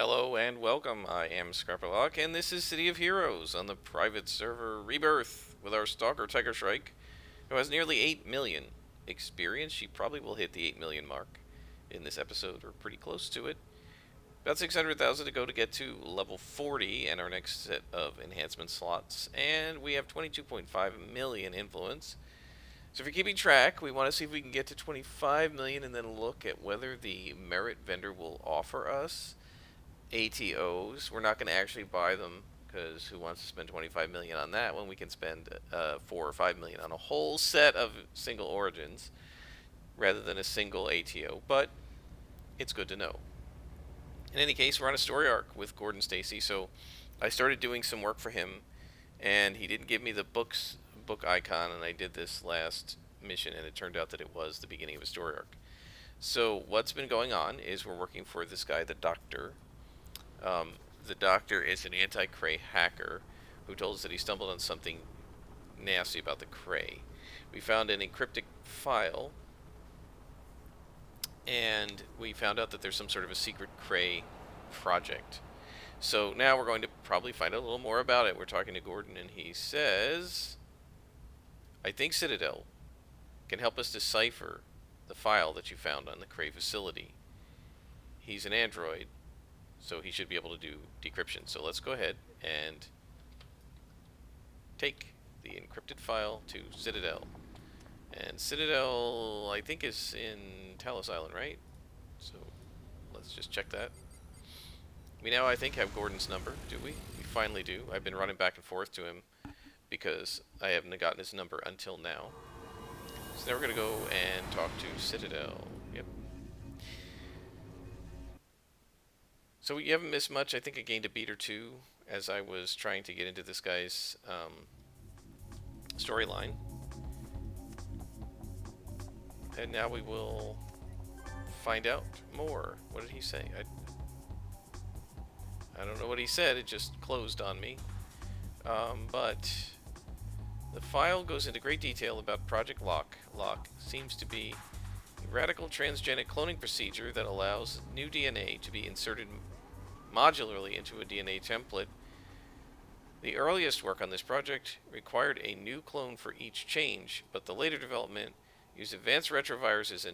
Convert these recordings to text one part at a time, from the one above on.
Hello and welcome. I am Scarpalock, and this is City of Heroes on the private server Rebirth with our Stalker Tiger Shrike, who has nearly 8 million experience. She probably will hit the 8 million mark in this episode, or pretty close to it. About 600,000 to go to get to level 40 and our next set of enhancement slots, and we have 22.5 million influence. So if you're keeping track, we want to see if we can get to 25 million and then look at whether the merit vendor will offer us ATOs. We're not going to actually buy them because who wants to spend 25 million on that when we can spend 4 or 5 million on a whole set of single origins rather than a single ATO? But it's good to know. In any case, we're on a story arc with Gordon Stacy, so I started doing some work for him, and he didn't give me the book icon, and I did this last mission, and it turned out that it was the beginning of a story arc. So what's been going on is we're working for this guy, the Doctor. The Doctor is an anti-Cray hacker who told us that he stumbled on something nasty about the Cray. We found an encrypted file, and we found out that there's some sort of a secret Cray project. So now we're going to probably find out a little more about it. We're talking to Gordon, and he says, I think Citadel can help us decipher the file that you found on the Cray facility. He's an android, so he should be able to do decryption. So let's go ahead and take the encrypted file to Citadel. And Citadel, I think, is in Talos Island, right? So let's just check that. We now, I think, have Gordon's number, do we? We finally do. I've been running back and forth to him because I haven't gotten his number until now. So now we're going to go and talk to Citadel. Yep. So you haven't missed much. I think I gained a beat or two as I was trying to get into this guy's storyline. And now we will find out more. What did he say? I don't know what he said. It just closed on me. But the file goes into great detail about Project Lock. Lock seems to be a radical transgenic cloning procedure that allows new DNA to be inserted modularly into a DNA template. The earliest work on this project required a new clone for each change, but the later development used advanced retroviruses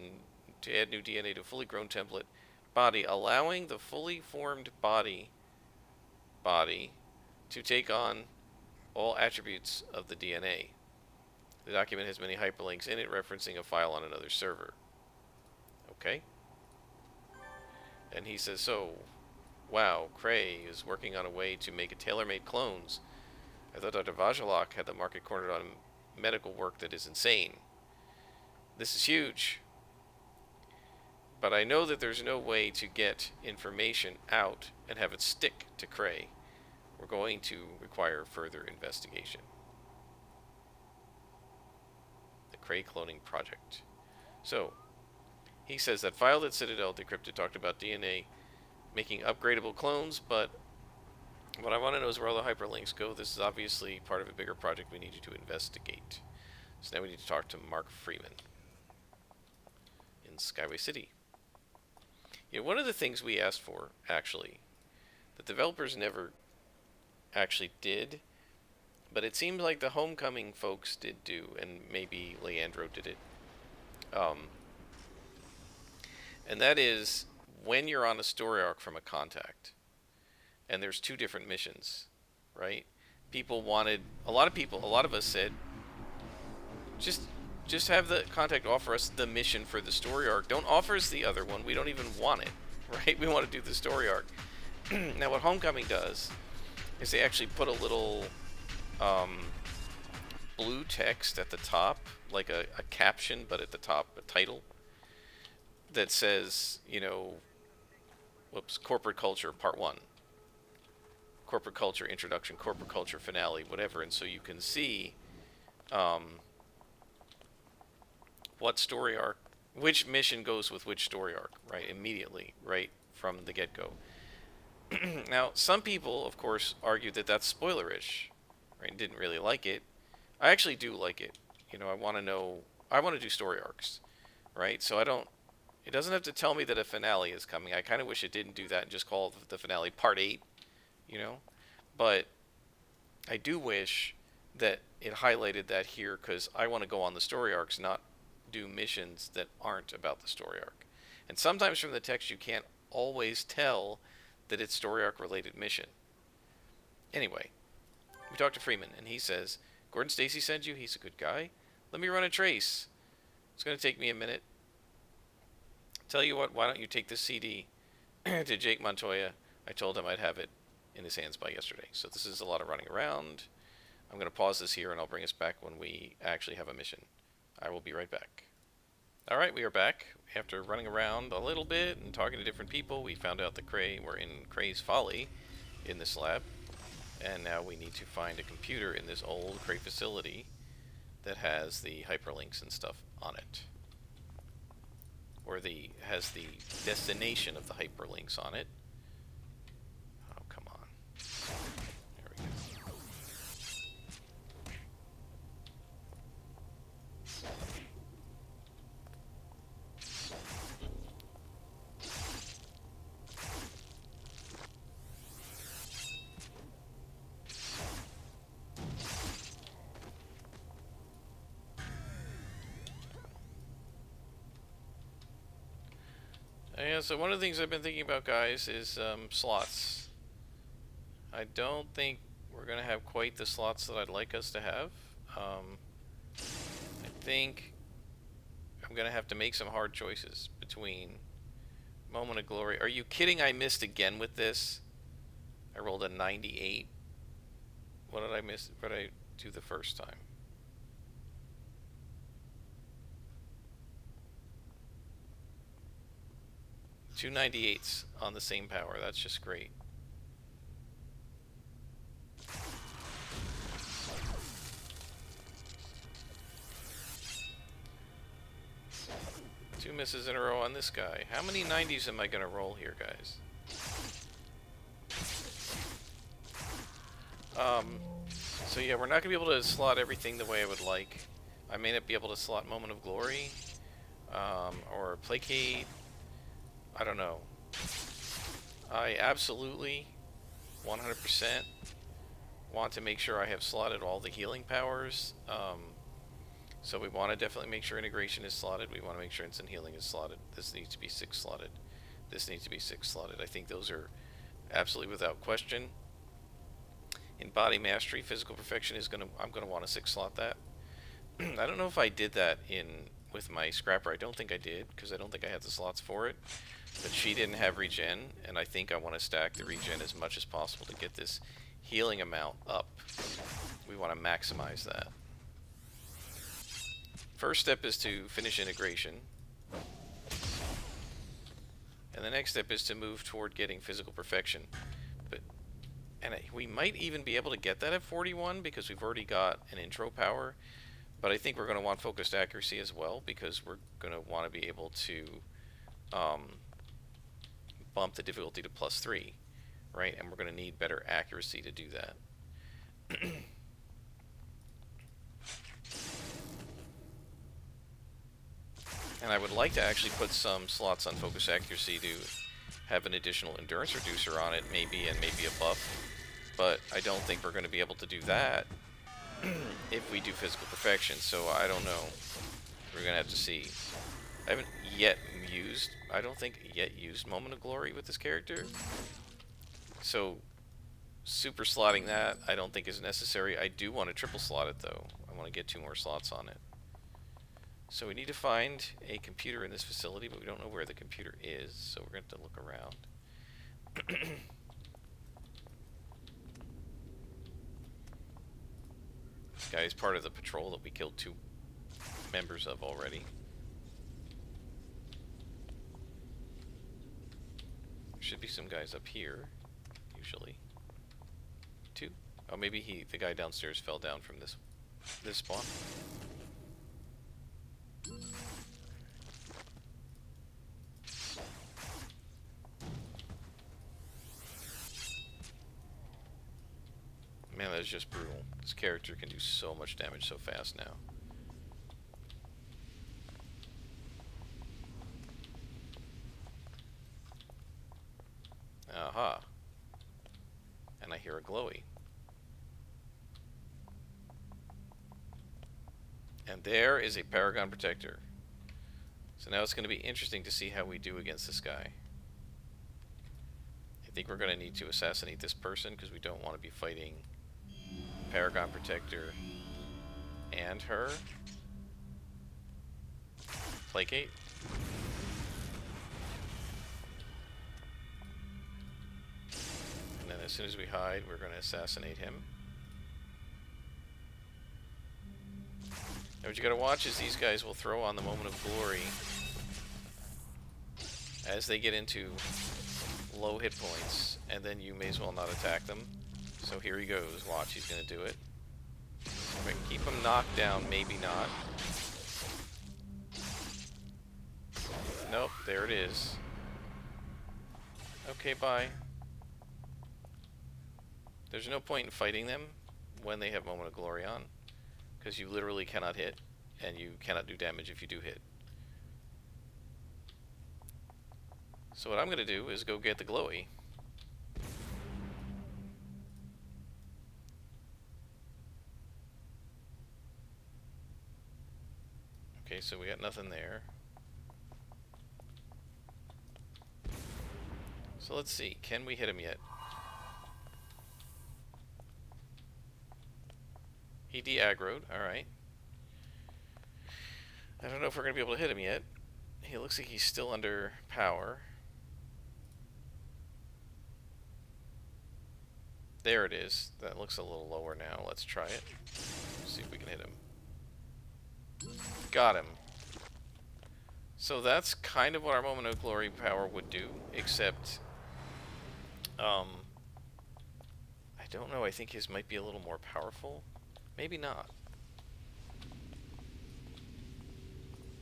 to add new DNA to a fully grown template body, allowing the fully formed body to take on all attributes of the DNA. The document has many hyperlinks in it referencing a file on another server. Okay. And he says, so, wow, Cray is working on a way to make a tailor-made clones. I thought Dr. Vajalok had the market cornered on medical work that is insane. This is huge. But I know that there's no way to get information out and have it stick to Cray. We're going to require further investigation. The Cray cloning project. So, he says that file that Citadel decrypted talked about DNA making upgradable clones, but what I want to know is where all the hyperlinks go. This is obviously part of a bigger project we need you to investigate. So now we need to talk to Mark Freeman in Skyway City. Yeah, one of the things we asked for, actually, the developers never actually did, but it seems like the Homecoming folks did do, and maybe Leandro did it. And that is when you're on a story arc from a contact, and there's two different missions, right? A lot of us said, just have the contact offer us the mission for the story arc. Don't offer us the other one. We don't even want it, right? We want to do the story arc. Now, what Homecoming does is they actually put a little blue text at the top, like a caption, but at the top, a title that says, corporate culture, part 1. Corporate culture introduction, corporate culture finale, whatever. And so you can see what story arc, which mission goes with which story arc, right? Immediately, right from the get-go. Now, some people, of course, argue that that's spoilerish, right? And didn't really like it. I actually do like it. I want to do story arcs, right? So I don't, It doesn't have to tell me that a finale is coming. I kind of wish it didn't do that and just call the finale Part 8, you know? But I do wish that it highlighted that here, because I want to go on the story arcs, not do missions that aren't about the story arc. And sometimes from the text you can't always tell that it's story arc related mission. Anyway, we talked to Freeman, and he says, Gordon Stacy sent you? He's a good guy. Let me run a trace. It's going to take me a minute. Tell you what, why don't you take this CD to Jake Montoya? I told him I'd have it in his hands by yesterday. So this is a lot of running around. I'm going to pause this here, and I'll bring us back when we actually have a mission. I will be right back. Alright, we are back. After running around a little bit and talking to different people, we found out that we're in Kray's Folly in this lab. And now we need to find a computer in this old Kray facility that has the hyperlinks and stuff on it. Or has the destination of the hyperlinks on it. Oh, come on. There we go. Yeah, so one of the things I've been thinking about, guys, is slots. I don't think we're going to have quite the slots that I'd like us to have. I think I'm going to have to make some hard choices between Moment of Glory. Are you kidding? I missed again with this. I rolled a 98. What did I miss? What did I do the first time? Two 98s on the same power. That's just great. Two misses in a row on this guy. How many 90s am I going to roll here, guys? So yeah, we're not going to be able to slot everything the way I would like. I may not be able to slot Moment of Glory, or Placate. I don't know. I absolutely 100% want to make sure I have slotted all the healing powers. So we want to definitely make sure integration is slotted. We want to make sure instant healing is slotted. This needs to be 6 slotted. This needs to be 6 slotted. I think those are absolutely without question. In body mastery, physical perfection is I'm gonna want to 6 slot that. I don't know if I did that with my scrapper. I don't think I did, because I don't think I had the slots for it. But she didn't have regen, and I think I want to stack the regen as much as possible to get this healing amount up. We want to maximize that. First step is to finish integration. And the next step is to move toward getting physical perfection. We might even be able to get that at 41 because we've already got an intro power. But I think we're going to want focused accuracy as well, because we're going to want to be able to bump the difficulty to +3, right? And we're going to need better accuracy to do that. And I would like to actually put some slots on focus accuracy to have an additional endurance reducer on it, maybe, and maybe a buff. But I don't think we're going to be able to do that if we do physical perfection, so I don't know. We're going to have to see. I haven't yet used, I don't think yet used Moment of Glory with this character. So super slotting that I don't think is necessary. I do want to triple slot it though. I want to get 2 more slots on it. So we need to find a computer in this facility, but we don't know where the computer is, so we're going to have to look around. This guy is part of the patrol that we killed 2 members of already. There should be some guys up here, usually. 2. Oh, maybe the guy downstairs fell down from this spawn. Man, that is just brutal. This character can do so much damage so fast now. Aha. And I hear a glowy. And there is a Paragon Protector. So now it's going to be interesting to see how we do against this guy. I think we're going to need to assassinate this person because we don't want to be fighting Paragon Protector and her. Placate. And then as soon as we hide, we're going to assassinate him. Now what you got to watch is these guys will throw on the Moment of Glory as they get into low hit points, and then you may as well not attack them. So here he goes. Watch, he's going to do it. If I can keep him knocked down, maybe not. Nope, there it is. Okay, bye. There's no point in fighting them when they have Moment of Glory on, because you literally cannot hit, and you cannot do damage if you do hit. So what I'm going to do is go get the glowy. Okay, so we got nothing there. So let's see, can we hit him yet? He de-aggroed, alright. I don't know if we're going to be able to hit him yet. He looks like he's still under power. There it is. That looks a little lower now. Let's try it. See if we can hit him. Got him. So that's kind of what our Moment of Glory power would do, except I don't know, I think his might be a little more powerful. Maybe not.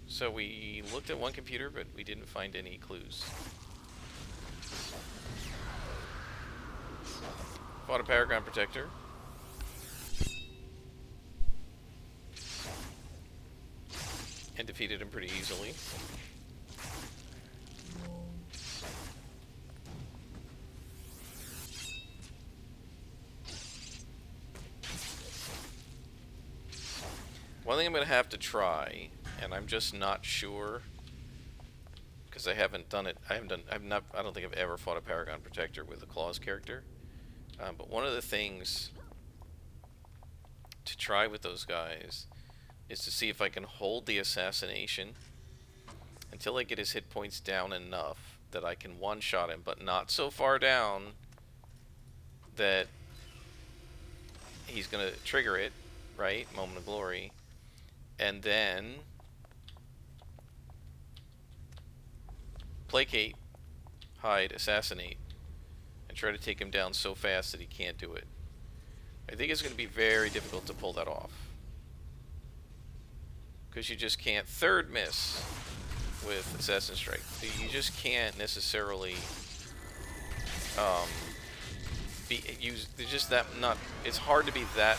So we looked at one computer, but we didn't find any clues. Fought a Paragon Protector. And defeated him pretty easily. One thing I'm going to have to try, and I'm just not sure, because I haven't done it. I don't think I've ever fought a Paragon Protector with a Claws character. But one of the things to try with those guys is to see if I can hold the assassination until I get his hit points down enough that I can one-shot him, but not so far down that he's going to trigger it, right? Moment of Glory. And then placate, hide, assassinate, and try to take him down so fast that he can't do it. I think it's going to be very difficult to pull that off, because you just can't third miss with Assassin's Strike. You just can't necessarily just that not. It's hard to be that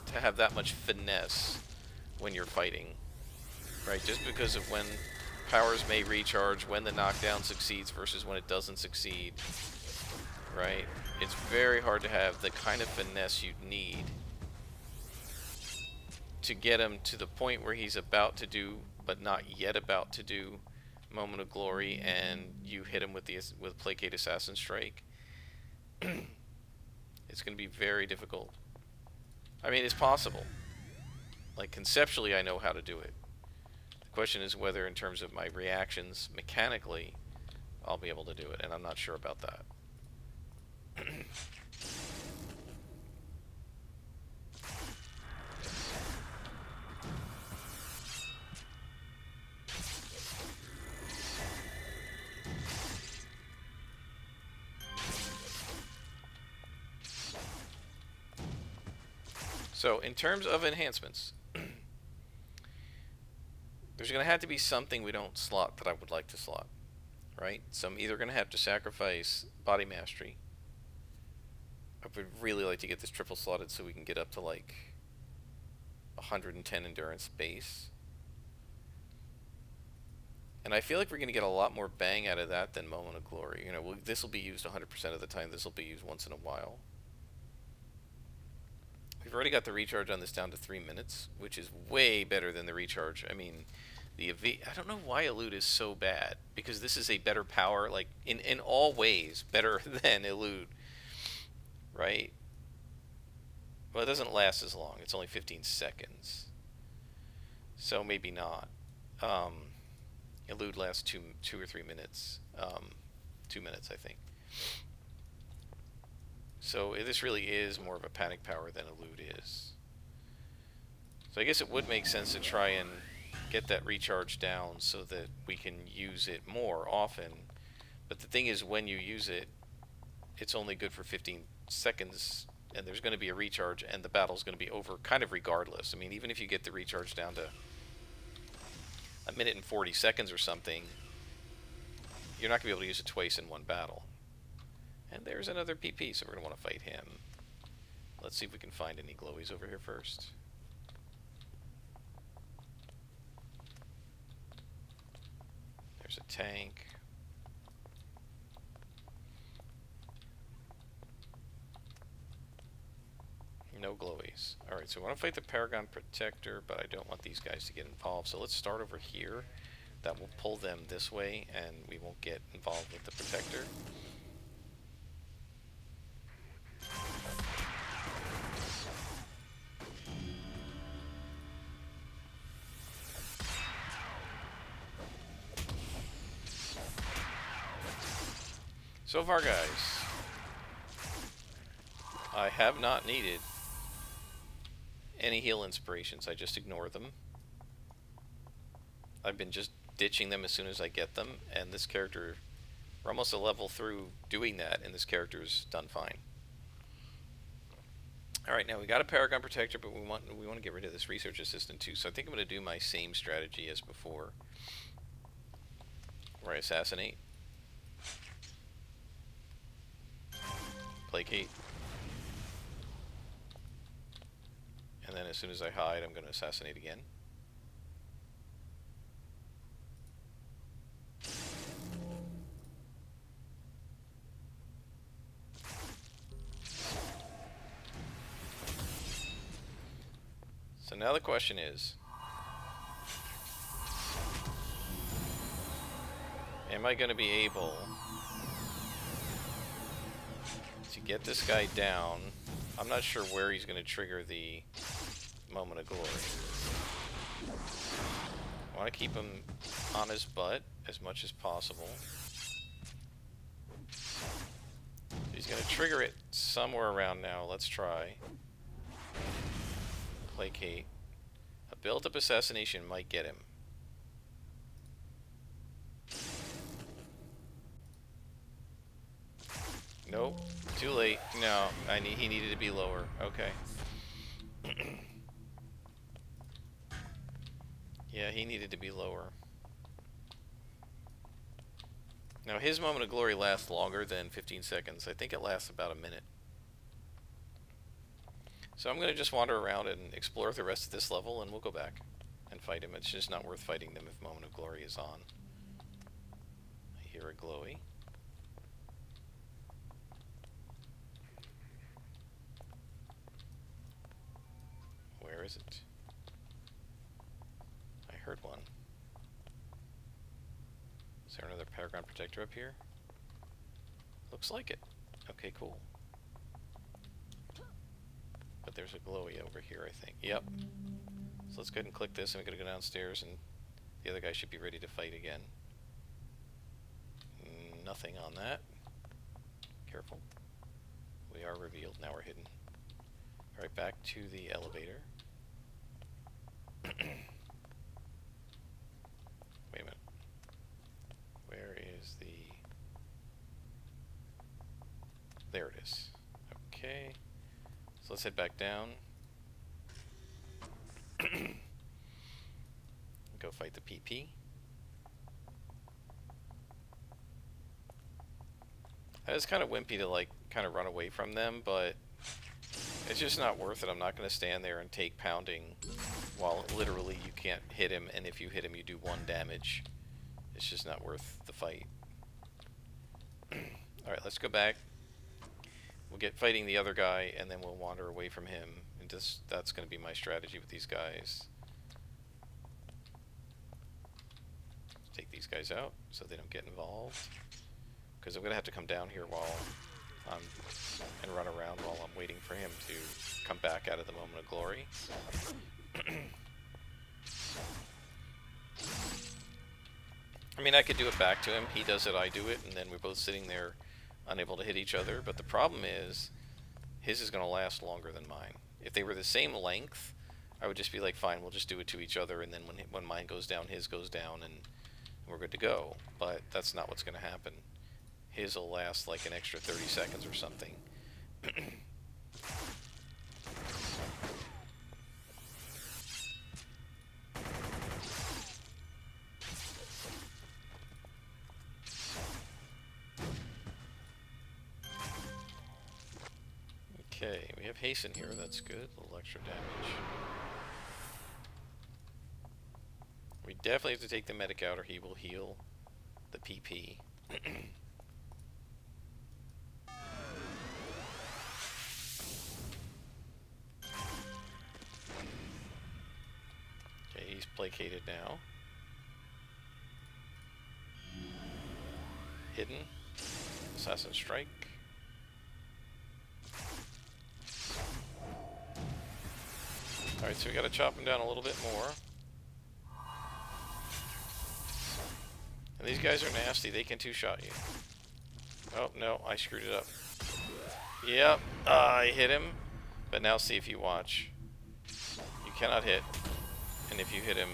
to have that much finesse when you're fighting, right? Just because of when powers may recharge, when the knockdown succeeds versus when it doesn't succeed, right? It's very hard to have the kind of finesse you'd need to get him to the point where he's about to do, but not yet about to do, Moment of Glory, and you hit him with Placate Assassin Strike. It's going to be very difficult. I mean, it's possible. Like, conceptually, I know how to do it. The question is whether, in terms of my reactions, mechanically, I'll be able to do it, and I'm not sure about that. So, in terms of enhancements, there's going to have to be something we don't slot that I would like to slot, right? So I'm either going to have to sacrifice Body Mastery. I would really like to get this triple slotted so we can get up to like 110 endurance base. And I feel like we're going to get a lot more bang out of that than Moment of Glory. You know, this will be used 100% of the time. This will be used once in a while. We've already got the recharge on this down to 3 minutes, which is way better than the recharge. I mean, I don't know why Elude is so bad, because this is a better power, like, in all ways, better than Elude, right? Well, it doesn't last as long. It's only 15 seconds. So maybe not. Elude lasts two or 3 minutes. 2 minutes, I think. So this really is more of a panic power than Elude is. So I guess it would make sense to try and get that recharge down so that we can use it more often. But the thing is, when you use it, it's only good for 15 seconds, and there's going to be a recharge, and the battle's going to be over kind of regardless. I mean, even if you get the recharge down to 1 minute and 40 seconds or something, you're not going to be able to use it twice in one battle. And there's another PP, so we're going to want to fight him. Let's see if we can find any glowies over here first. There's a tank. No glowies. Alright, so we want to fight the Paragon Protector, but I don't want these guys to get involved. So let's start over here. That will pull them this way, and we won't get involved with the Protector. So far, guys, I have not needed any heal inspirations. I just ignore them. I've been just ditching them as soon as I get them, and this character, we're almost a level through doing that, and this character's done fine. Alright, now we got a Paragon Protector, but we want to get rid of this Research Assistant too, so I think I'm going to do my same strategy as before, where I assassinate, placate, and then as soon as I hide, I'm going to assassinate again. So now the question is, am I going to be able to get this guy down? I'm not sure where he's going to trigger the Moment of Glory. I want to keep him on his butt as much as possible. He's going to trigger it somewhere around now. Let's try. Placate. A build-up assassination might get him. Nope. Too late. No, he needed to be lower. Okay. Yeah, he needed to be lower. Now his Moment of Glory lasts longer than 15 seconds. I think it lasts about a minute. So I'm going to just wander around and explore the rest of this level, and we'll go back and fight him. It's just not worth fighting them if Moment of Glory is on. I hear a glowy. Where is it? I heard one. Is there another Paragon Protector up here? Looks like it. Okay, cool. But there's a glowy over here, I think. Yep. So let's go ahead and click this, and we're going to go downstairs, and the other guy should be ready to fight again. Nothing on that. Careful. We are revealed. Now we're hidden. Alright, back to the elevator. Wait a minute. Where is the... There it is. Okay. So let's head back down. Go fight the PP. It's kind of wimpy to, like, kind of run away from them, but it's just not worth it. I'm not going to stand there and take pounding while literally you can't hit him, and if you hit him you do 1 damage. It's just not worth the fight. Alright, let's go back. We'll get fighting the other guy, and then we'll wander away from him. And that's going to be my strategy with these guys. Take these guys out so they don't get involved. Because I'm going to have to come down here while and run around while I'm waiting for him to come back out of the moment of glory. I mean, I could do it back to him. He does it, I do it, and then we're both sitting there unable to hit each other. But the problem is, his is going to last longer than mine. If they were the same length, I would just be like, fine, we'll just do it to each other, and then when mine goes down, his goes down, and we're good to go. But that's not what's going to happen. His will last like an extra 30 seconds or something. Okay, we have hasten here, that's good. A little extra damage. We definitely have to take the medic out or he will heal the PP. Okay, he's placated now. Hidden. Assassin Strike. Alright, so we gotta chop him down a little bit more. And these guys are nasty, they can two-shot you. Oh, no, I screwed it up. Yep, I hit him. But now see if you watch. You cannot hit. And if you hit him,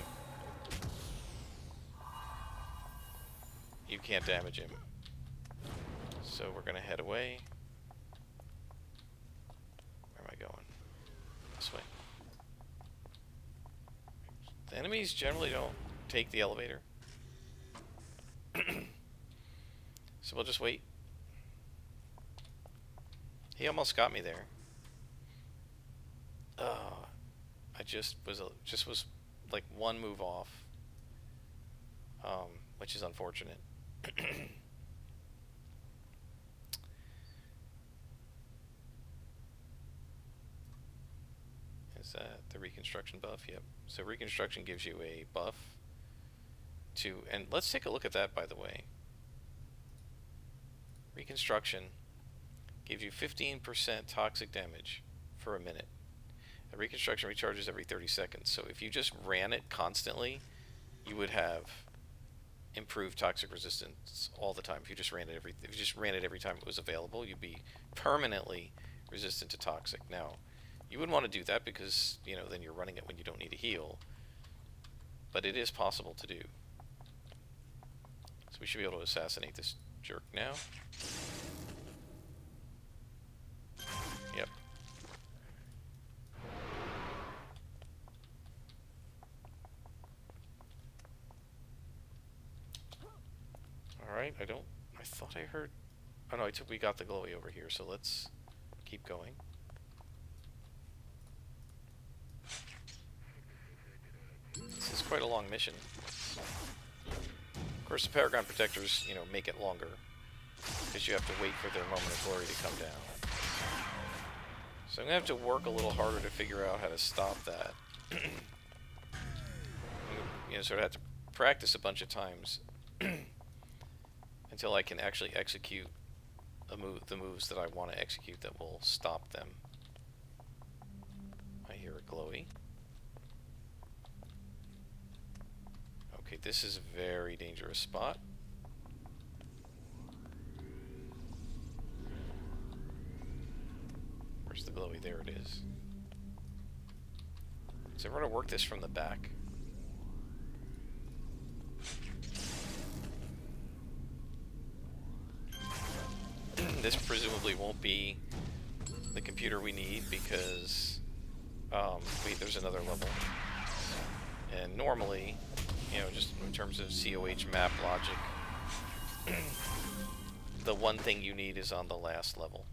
you can't damage him. So we're gonna head away. Where am I going? This way. The enemies generally don't take the elevator. So we'll just wait. He almost got me there. I just was like one move off. Which is unfortunate. Is that the reconstruction buff? Yep. So reconstruction gives you a buff to, and let's take a look at that, by the way. Reconstruction gives you 15% toxic damage for a minute. A reconstruction recharges every 30 seconds. So if you just ran it constantly, you would have improved toxic resistance all the time. If you just ran it every time it was available, you'd be permanently resistant to toxic. Now, you wouldn't want to do that because, you know, then you're running it when you don't need a heal. But it is possible to do. So we should be able to assassinate this jerk now. Yep. Alright, I thought I heard... Oh no, we got the glowy over here, so let's keep going. This is quite a long mission. Of course, the Paragon Protectors, you know, make it longer, because you have to wait for their moment of glory to come down. So I'm going to have to work a little harder to figure out how to stop that. You know, sort of have to practice a bunch of times until I can actually execute the moves that I want to execute that will stop them. I hear a glowy. Okay, this is a very dangerous spot. Where's the glowy? There it is. So we're going to work this from the back. This presumably won't be the computer we need because there's another level. And normally, you know, just in terms of COH map logic, the one thing you need is on the last level.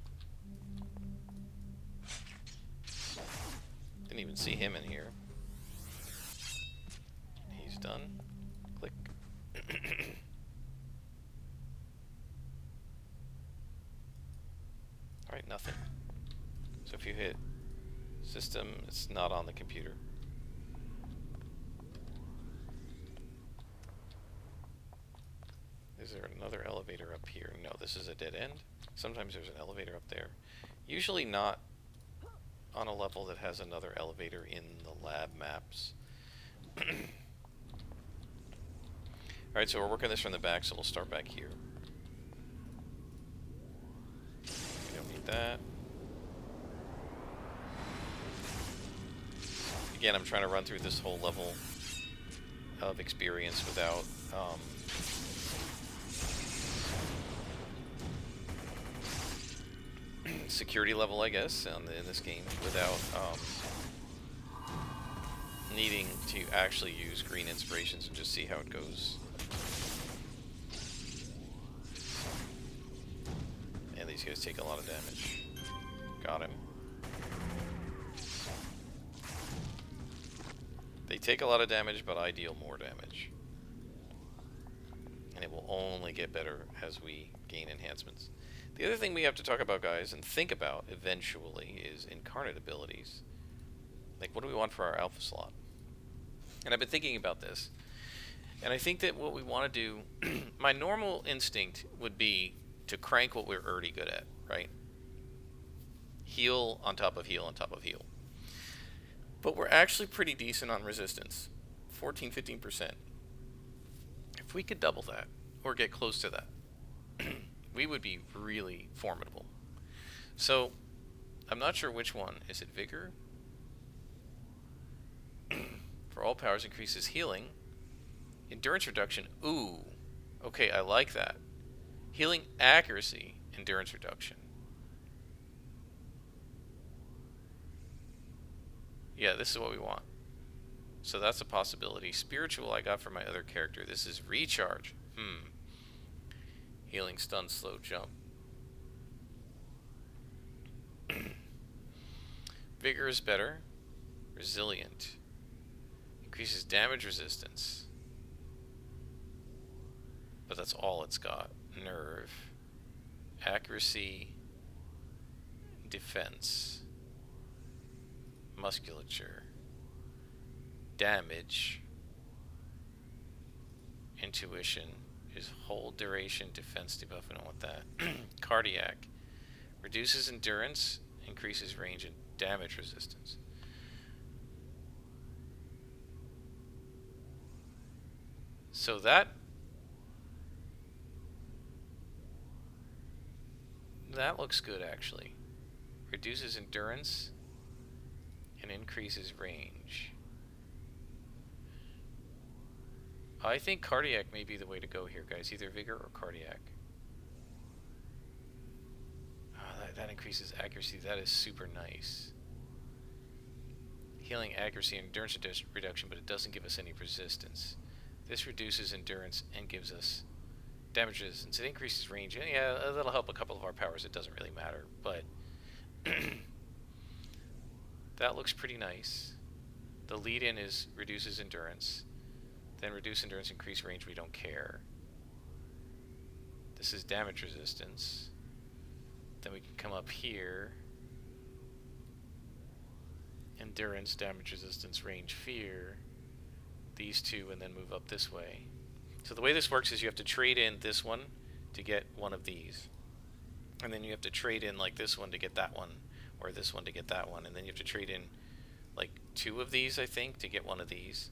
Didn't even see him in here. He's done. Click. Right, nothing. So if you hit system, it's not on the computer. Is there another elevator up here? No, this is a dead end. Sometimes there's an elevator up there. Usually not on a level that has another elevator in the lab maps. Alright, so we're working this from the back, so we'll start back here. We don't need that. Again, I'm trying to run through this whole level of experience without security level, I guess, in this game, without needing to actually use green inspirations and just see how it goes. And these guys take a lot of damage. Got him. They take a lot of damage, but I deal more damage. And it will only get better as we gain enhancements. The other thing we have to talk about, guys, and think about eventually is incarnate abilities. Like, what do we want for our alpha slot? And I've been thinking about this. And I think that what we want to do, my normal instinct would be to crank what we're already good at, right? Heal on top of heal on top of heal. But we're actually pretty decent on resistance. 14-15%. If we could double that, or get close to that, we would be really formidable. So, I'm not sure which one. Is it Vigor? For all powers increases healing. Endurance reduction. Ooh. Okay, I like that. Healing accuracy. Endurance reduction. Yeah, this is what we want. So that's a possibility. Spiritual I got for my other character. This is recharge. Healing, stun, slow, jump. Vigor is better. Resilient. Increases damage resistance. But that's all it's got. Nerve. Accuracy. Defense. Musculature. Damage. Intuition. Is hold duration, defense debuff, I don't want that. Cardiac. Reduces endurance, increases range and damage resistance. So that looks good, actually. Reduces endurance and increases range. I think cardiac may be the way to go here, guys. Either vigor or cardiac. Oh, that increases accuracy. That is super nice. Healing, accuracy, and endurance reduction, but it doesn't give us any resistance. This reduces endurance and gives us damage resistance. It increases range. Yeah, that'll help a couple of our powers. It doesn't really matter, but that looks pretty nice. The lead-in is reduces endurance. Then reduce endurance, increase range, we don't care. This is damage resistance. Then we can come up here. Endurance, damage resistance, range, fear. These two, and then move up this way. So the way this works is you have to trade in this one to get one of these. And then you have to trade in like this one to get that one, or this one to get that one. And then you have to trade in like two of these, I think, to get one of these.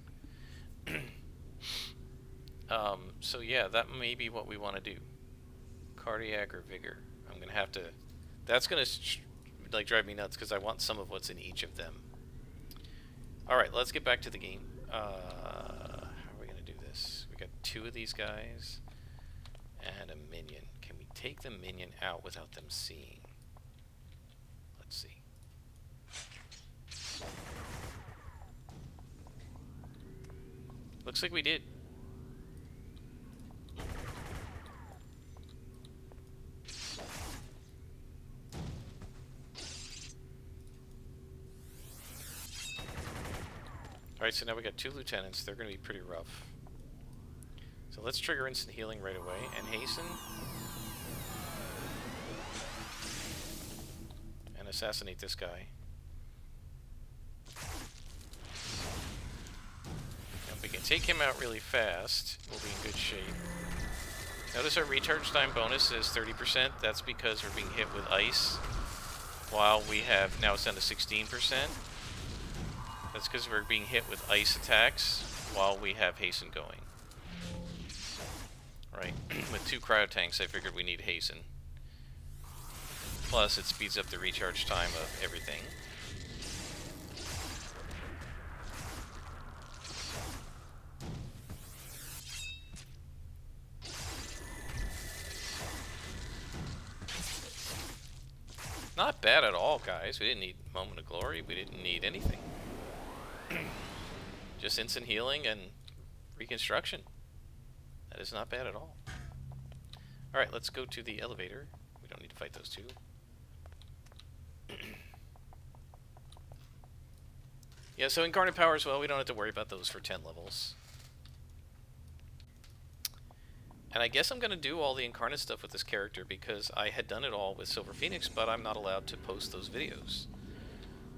So yeah, that may be what we want to do. Cardiac or vigor. I'm gonna have to. That's gonna like drive me nuts because I want some of what's in each of them. All right, let's get back to the game. How are we gonna do this? We got two of these guys and a minion. Can we take the minion out without them seeing? Let's see. Looks like we did. Alright, so now we got two lieutenants. They're going to be pretty rough. So let's trigger instant healing right away and hasten. assassinate this guy. If we can take him out really fast, we'll be in good shape. Notice our recharge time bonus is 30%. That's because we're being hit with ice. While we have, now it's down to 16%. That's because we're being hit with ice attacks while we have hasten going. Right, with 2 cryo tanks, I figured we need hasten. Plus, it speeds up the recharge time of everything. Not bad at all, guys. We didn't need Moment of Glory. We didn't need anything. Just instant healing and reconstruction. That is not bad at all. Alright, let's go to the elevator. We don't need to fight those two. Yeah, so Incarnate Powers, well, we don't have to worry about those for 10 levels. And I guess I'm going to do all the Incarnate stuff with this character because I had done it all with Silver Phoenix, but I'm not allowed to post those videos.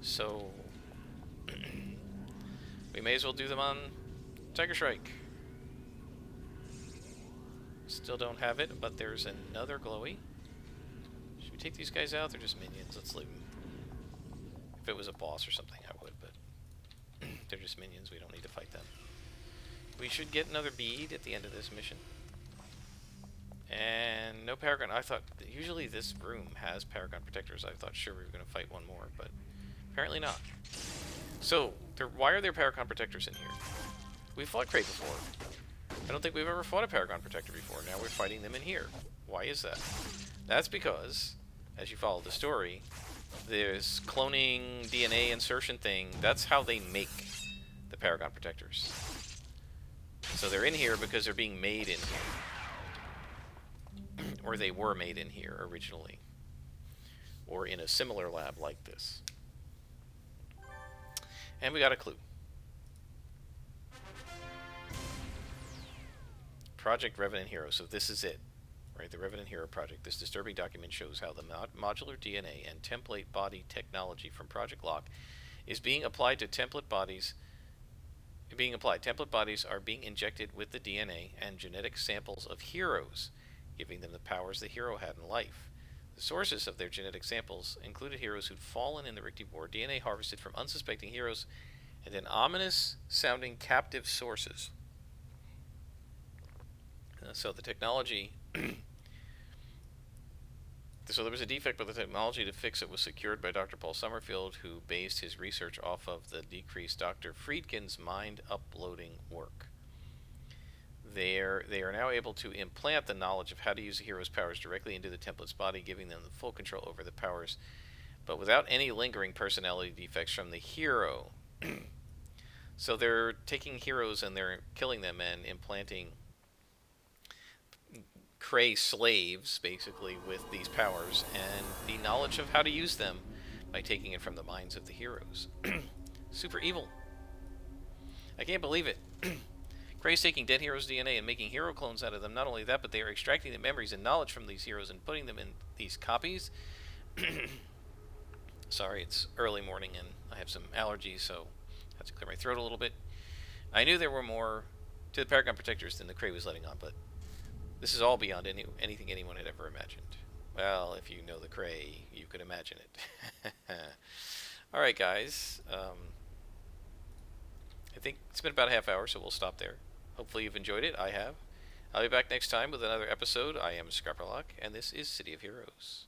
So, we may as well do them on Tiger Shrike. Still don't have it, but there's another glowy. Should we take these guys out? They're just minions. Let's leave them. If it was a boss or something, I would, but they're just minions. We don't need to fight them. We should get another bead at the end of this mission. And no Paragon. I thought, usually this room has Paragon Protectors. I thought sure we were going to fight one more, but apparently not. So, why are there Paragon Protectors in here? We've fought Crate before. I don't think we've ever fought a Paragon Protector before. Now we're fighting them in here. Why is that? That's because, as you follow the story, this cloning DNA insertion thing, that's how they make the Paragon Protectors. So they're in here because they're being made in here. Or they were made in here originally. Or in a similar lab like this. And we got a clue. Project Revenant Hero. So this is it. Right, the Revenant Hero project. This disturbing document shows how the modular DNA and template body technology from Project Lock is being applied to template bodies. Template bodies are being injected with the DNA and genetic samples of heroes, giving them the powers the hero had in life. The sources of their genetic samples included heroes who'd fallen in the Richti War, DNA harvested from unsuspecting heroes, and then ominous-sounding captive sources. So the technology... So there was a defect, but the technology to fix it was secured by Dr. Paul Summerfield, who based his research off of the decreased Dr. Friedkin's mind-uploading work. They are now able to implant the knowledge of how to use the hero's powers directly into the template's body, giving them the full control over the powers, but without any lingering personality defects from the hero. So they're taking heroes and they're killing them and implanting Kree slaves, basically, with these powers and the knowledge of how to use them by taking it from the minds of the heroes. Super evil. I can't believe it. Kray's taking dead heroes' DNA and making hero clones out of them. Not only that, but they are extracting the memories and knowledge from these heroes and putting them in these copies. Sorry, it's early morning and I have some allergies, so I have to clear my throat a little bit. I knew there were more to the Paragon Protectors than the Kree was letting on, but this is all beyond anything anyone had ever imagined. Well, if you know the Kree, you could imagine it. Alright, guys. I think it's been about a half hour, so we'll stop there. Hopefully you've enjoyed it. I have. I'll be back next time with another episode. I am Scarperlock, and this is City of Heroes.